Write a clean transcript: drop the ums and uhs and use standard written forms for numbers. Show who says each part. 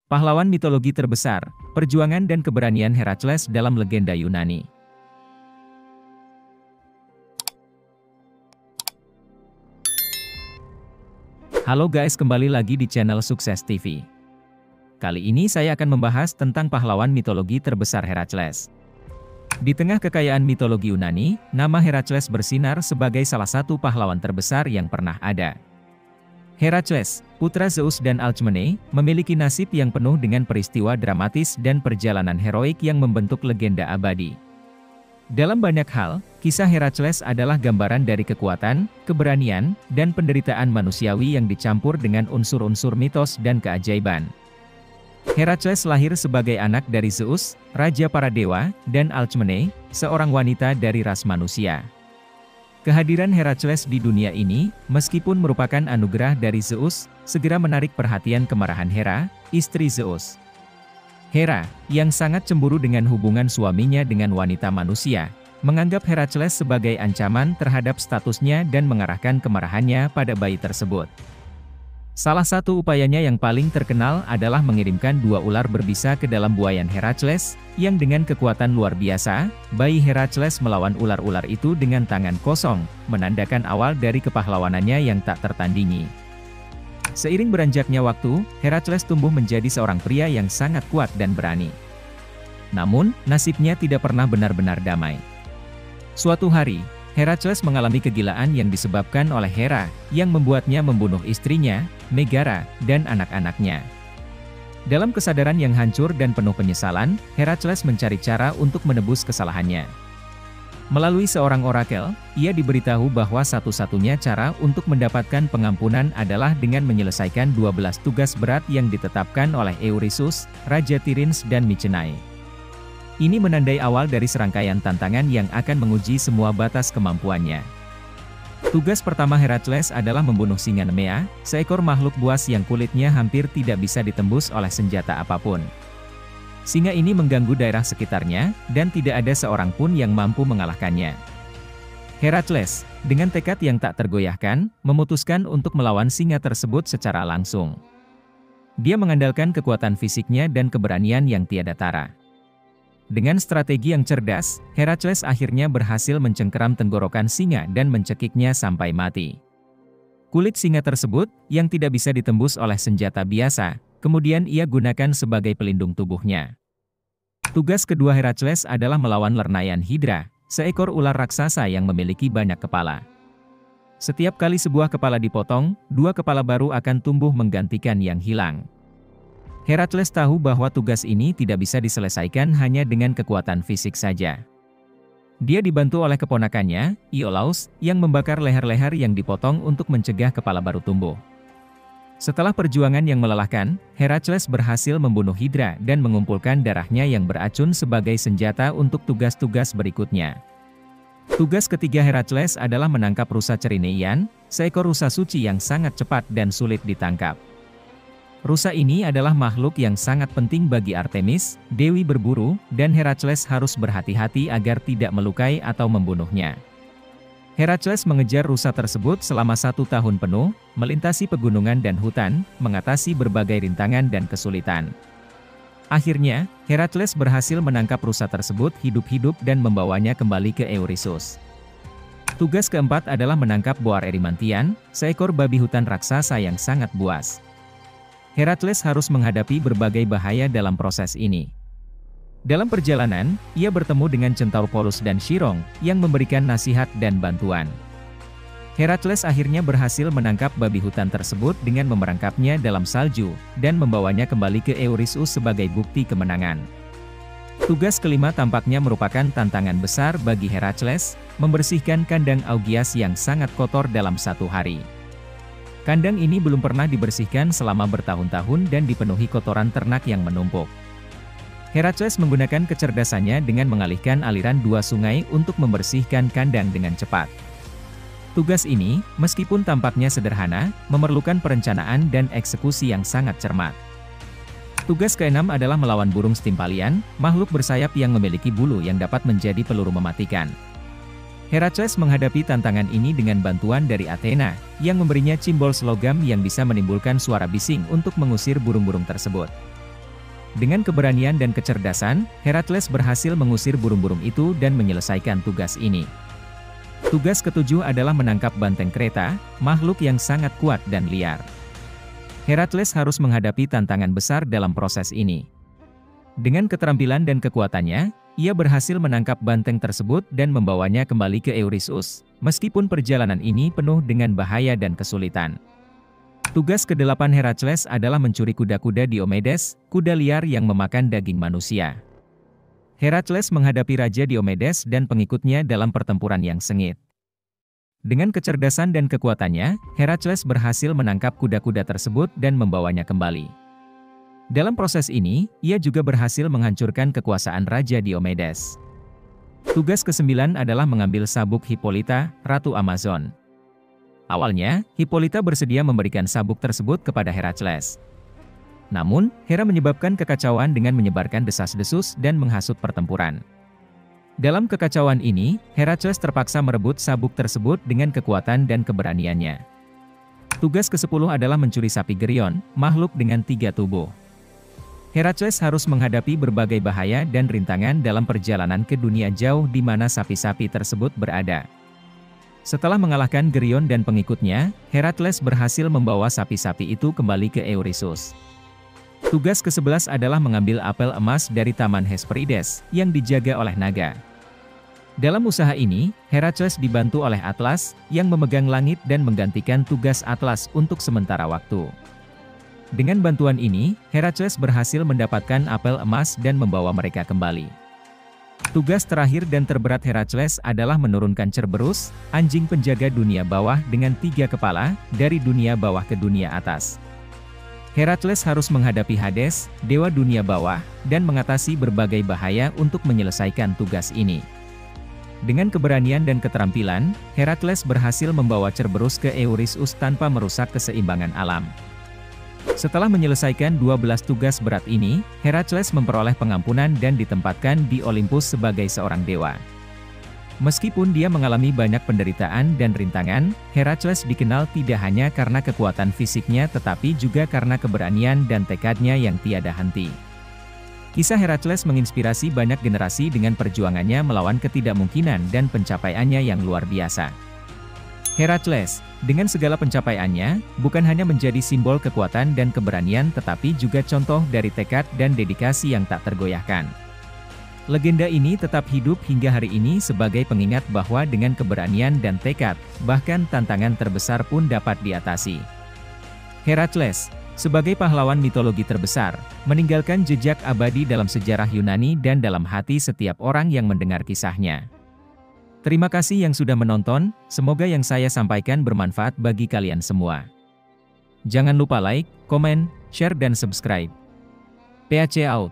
Speaker 1: Pahlawan mitologi terbesar, perjuangan dan keberanian Herakles dalam legenda Yunani. Halo guys, kembali lagi di channel Sukses TV. Kali ini saya akan membahas tentang pahlawan mitologi terbesar Herakles. Di tengah kekayaan mitologi Yunani, nama Herakles bersinar sebagai salah satu pahlawan terbesar yang pernah ada. Herakles, putra Zeus dan Alcmene, memiliki nasib yang penuh dengan peristiwa dramatis dan perjalanan heroik yang membentuk legenda abadi. Dalam banyak hal, kisah Herakles adalah gambaran dari kekuatan, keberanian, dan penderitaan manusiawi yang dicampur dengan unsur-unsur mitos dan keajaiban. Herakles lahir sebagai anak dari Zeus, raja para dewa, dan Alcmene, seorang wanita dari ras manusia. Kehadiran Herakles di dunia ini, meskipun merupakan anugerah dari Zeus, segera menarik perhatian kemarahan Hera, istri Zeus. Hera, yang sangat cemburu dengan hubungan suaminya dengan wanita manusia, menganggap Herakles sebagai ancaman terhadap statusnya dan mengarahkan kemarahannya pada bayi tersebut. Salah satu upayanya yang paling terkenal adalah mengirimkan 2 ular berbisa ke dalam buayan Herakles, yang dengan kekuatan luar biasa, bayi Herakles melawan ular-ular itu dengan tangan kosong, menandakan awal dari kepahlawanannya yang tak tertandingi. Seiring beranjaknya waktu, Herakles tumbuh menjadi seorang pria yang sangat kuat dan berani. Namun, nasibnya tidak pernah benar-benar damai. Suatu hari, Herakles mengalami kegilaan yang disebabkan oleh Hera, yang membuatnya membunuh istrinya, Megara, dan anak-anaknya. Dalam kesadaran yang hancur dan penuh penyesalan, Herakles mencari cara untuk menebus kesalahannya. Melalui seorang orakel, ia diberitahu bahwa satu-satunya cara untuk mendapatkan pengampunan adalah dengan menyelesaikan 12 tugas berat yang ditetapkan oleh Eurysus, Raja Tirins dan Mycenae. Ini menandai awal dari serangkaian tantangan yang akan menguji semua batas kemampuannya. Tugas pertama Herakles adalah membunuh singa Nemea, seekor makhluk buas yang kulitnya hampir tidak bisa ditembus oleh senjata apapun. Singa ini mengganggu daerah sekitarnya, dan tidak ada seorang pun yang mampu mengalahkannya. Herakles, dengan tekad yang tak tergoyahkan, memutuskan untuk melawan singa tersebut secara langsung. Dia mengandalkan kekuatan fisiknya dan keberanian yang tiada tara. Dengan strategi yang cerdas, Herakles akhirnya berhasil mencengkeram tenggorokan singa dan mencekiknya sampai mati. Kulit singa tersebut, yang tidak bisa ditembus oleh senjata biasa, kemudian ia gunakan sebagai pelindung tubuhnya. Tugas kedua Herakles adalah melawan Lernayan Hydra, seekor ular raksasa yang memiliki banyak kepala. Setiap kali sebuah kepala dipotong, 2 kepala baru akan tumbuh menggantikan yang hilang. Herakles tahu bahwa tugas ini tidak bisa diselesaikan hanya dengan kekuatan fisik saja. Dia dibantu oleh keponakannya, Iolaus, yang membakar leher-leher yang dipotong untuk mencegah kepala baru tumbuh. Setelah perjuangan yang melelahkan, Herakles berhasil membunuh Hydra dan mengumpulkan darahnya yang beracun sebagai senjata untuk tugas-tugas berikutnya. Tugas ketiga Herakles adalah menangkap rusa Cerineian, seekor rusa suci yang sangat cepat dan sulit ditangkap. Rusa ini adalah makhluk yang sangat penting bagi Artemis, dewi berburu, dan Herakles harus berhati-hati agar tidak melukai atau membunuhnya. Herakles mengejar rusa tersebut selama 1 tahun penuh, melintasi pegunungan dan hutan, mengatasi berbagai rintangan dan kesulitan. Akhirnya, Herakles berhasil menangkap rusa tersebut hidup-hidup dan membawanya kembali ke Eurysus. Tugas keempat adalah menangkap Boar Erymantian, seekor babi hutan raksasa yang sangat buas. Herakles harus menghadapi berbagai bahaya dalam proses ini. Dalam perjalanan, ia bertemu dengan centaur Polus dan Chiron, yang memberikan nasihat dan bantuan. Herakles akhirnya berhasil menangkap babi hutan tersebut dengan memerangkapnya dalam salju, dan membawanya kembali ke Eurysus sebagai bukti kemenangan. Tugas kelima tampaknya merupakan tantangan besar bagi Herakles, membersihkan kandang Augias yang sangat kotor dalam 1 hari. Kandang ini belum pernah dibersihkan selama bertahun-tahun dan dipenuhi kotoran ternak yang menumpuk. Herakles menggunakan kecerdasannya dengan mengalihkan aliran 2 sungai untuk membersihkan kandang dengan cepat. Tugas ini, meskipun tampaknya sederhana, memerlukan perencanaan dan eksekusi yang sangat cermat. Tugas keenam adalah melawan burung Stympalian, makhluk bersayap yang memiliki bulu yang dapat menjadi peluru mematikan. Herakles menghadapi tantangan ini dengan bantuan dari Athena, yang memberinya cimbol logam yang bisa menimbulkan suara bising untuk mengusir burung-burung tersebut. Dengan keberanian dan kecerdasan, Herakles berhasil mengusir burung-burung itu dan menyelesaikan tugas ini. Tugas ketujuh adalah menangkap banteng Kreta, makhluk yang sangat kuat dan liar. Herakles harus menghadapi tantangan besar dalam proses ini. Dengan keterampilan dan kekuatannya, ia berhasil menangkap banteng tersebut dan membawanya kembali ke Eurystheus, meskipun perjalanan ini penuh dengan bahaya dan kesulitan. Tugas ke-8 Herakles adalah mencuri kuda-kuda Diomedes, kuda liar yang memakan daging manusia. Herakles menghadapi Raja Diomedes dan pengikutnya dalam pertempuran yang sengit. Dengan kecerdasan dan kekuatannya, Herakles berhasil menangkap kuda-kuda tersebut dan membawanya kembali. Dalam proses ini, ia juga berhasil menghancurkan kekuasaan Raja Diomedes. Tugas ke-9 adalah mengambil sabuk Hippolyta, Ratu Amazon. Awalnya, Hippolyta bersedia memberikan sabuk tersebut kepada Herakles. Namun, Hera menyebabkan kekacauan dengan menyebarkan desas-desus dan menghasut pertempuran. Dalam kekacauan ini, Herakles terpaksa merebut sabuk tersebut dengan kekuatan dan keberaniannya. Tugas ke-10 adalah mencuri sapi Geryon, makhluk dengan 3 tubuh. Herakles harus menghadapi berbagai bahaya dan rintangan dalam perjalanan ke dunia jauh di mana sapi-sapi tersebut berada. Setelah mengalahkan Geryon dan pengikutnya, Herakles berhasil membawa sapi-sapi itu kembali ke Eurystheus. Tugas ke-11 adalah mengambil apel emas dari Taman Hesperides, yang dijaga oleh naga. Dalam usaha ini, Herakles dibantu oleh Atlas, yang memegang langit dan menggantikan tugas Atlas untuk sementara waktu. Dengan bantuan ini, Herakles berhasil mendapatkan apel emas dan membawa mereka kembali. Tugas terakhir dan terberat Herakles adalah menurunkan Cerberus, anjing penjaga dunia bawah dengan 3 kepala, dari dunia bawah ke dunia atas. Herakles harus menghadapi Hades, dewa dunia bawah, dan mengatasi berbagai bahaya untuk menyelesaikan tugas ini. Dengan keberanian dan keterampilan, Herakles berhasil membawa Cerberus ke Eurystheus tanpa merusak keseimbangan alam. Setelah menyelesaikan 12 tugas berat ini, Herakles memperoleh pengampunan dan ditempatkan di Olympus sebagai seorang dewa. Meskipun dia mengalami banyak penderitaan dan rintangan, Herakles dikenal tidak hanya karena kekuatan fisiknya tetapi juga karena keberanian dan tekadnya yang tiada henti. Kisah Herakles menginspirasi banyak generasi dengan perjuangannya melawan ketidakmungkinan dan pencapaiannya yang luar biasa. Herakles, dengan segala pencapaiannya, bukan hanya menjadi simbol kekuatan dan keberanian tetapi juga contoh dari tekad dan dedikasi yang tak tergoyahkan. Legenda ini tetap hidup hingga hari ini sebagai pengingat bahwa dengan keberanian dan tekad, bahkan tantangan terbesar pun dapat diatasi. Herakles, sebagai pahlawan mitologi terbesar, meninggalkan jejak abadi dalam sejarah Yunani dan dalam hati setiap orang yang mendengar kisahnya. Terima kasih yang sudah menonton, semoga yang saya sampaikan bermanfaat bagi kalian semua. Jangan lupa like, komen, share dan subscribe. PAC out.